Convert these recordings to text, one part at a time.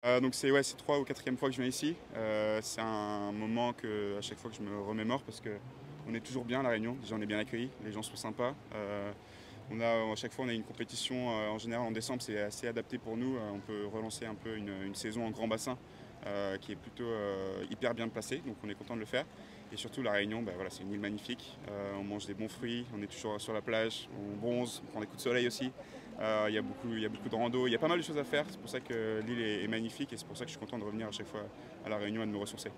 Donc c'est ouais, c'est 3 ou 4e fois que je viens ici. C'est un moment que à chaque fois que je me remémore parce qu'on est toujours bien à La Réunion. Déjà on est bien accueillis, les gens sont sympas. À chaque fois on a une compétition en général en décembre, c'est assez adapté pour nous. On peut relancer un peu une saison en grand bassin qui est plutôt hyper bien placée, donc on est content de le faire. Et surtout La Réunion, bah, voilà, c'est une île magnifique. On mange des bons fruits, on est toujours sur la plage, on bronze, on prend des coups de soleil aussi. Il y a beaucoup de rando, il y a pas mal de choses à faire, c'est pour ça que l'île est magnifique et c'est pour ça que je suis content de revenir à chaque fois à La Réunion et de me ressourcer.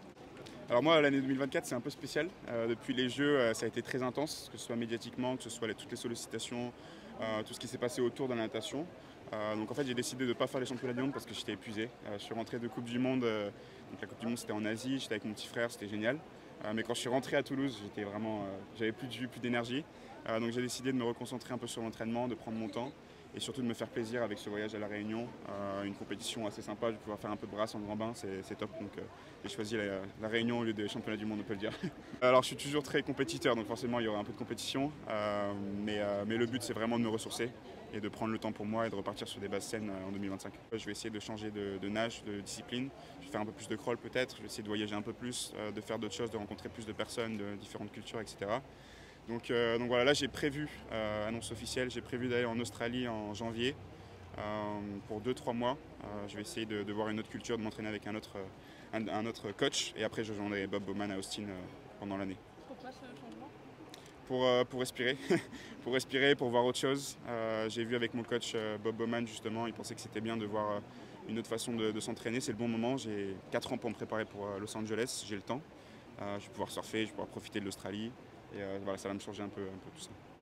Alors moi, l'année 2024, c'est un peu spécial. Depuis les Jeux, ça a été très intense, que ce soit médiatiquement, que ce soit toutes les sollicitations, tout ce qui s'est passé autour de la natation. Donc en fait, j'ai décidé de ne pas faire les championnats du monde parce que j'étais épuisé. Je suis rentré de Coupe du Monde, donc la Coupe du Monde c'était en Asie, j'étais avec mon petit frère, c'était génial. Mais quand je suis rentré à Toulouse, j'avais plus de jus, plus d'énergie. Donc j'ai décidé de me reconcentrer un peu sur l'entraînement, de prendre mon temps et surtout de me faire plaisir avec ce voyage à La Réunion. Une compétition assez sympa, je vais pouvoir faire un peu de brasse en grand bain, c'est top. Donc j'ai choisi la Réunion au lieu des championnats du monde, on peut le dire. Alors je suis toujours très compétiteur, donc forcément il y aura un peu de compétition. Mais le but c'est vraiment de me ressourcer et de prendre le temps pour moi et de repartir sur des bases saines en 2025. Je vais essayer de changer de nage, de discipline. Je vais faire un peu plus de crawl peut-être, je vais essayer de voyager un peu plus, de faire d'autres choses, de rencontrer plus de personnes, de différentes cultures, etc. Donc voilà, là j'ai prévu, annonce officielle, j'ai prévu d'aller en Australie en janvier pour 2-3 mois. Je vais essayer de voir une autre culture, de m'entraîner avec un autre coach et après je rejoindrai Bob Bowman à Austin pendant l'année. Pourquoi ce changement? Pour respirer, pour respirer, pour voir autre chose. J'ai vu avec mon coach Bob Bowman justement, il pensait que c'était bien de voir une autre façon de s'entraîner. C'est le bon moment, j'ai 4 ans pour me préparer pour Los Angeles, j'ai le temps. Je vais pouvoir surfer, je vais pouvoir profiter de l'Australie et voilà, ça va me changer un peu tout ça.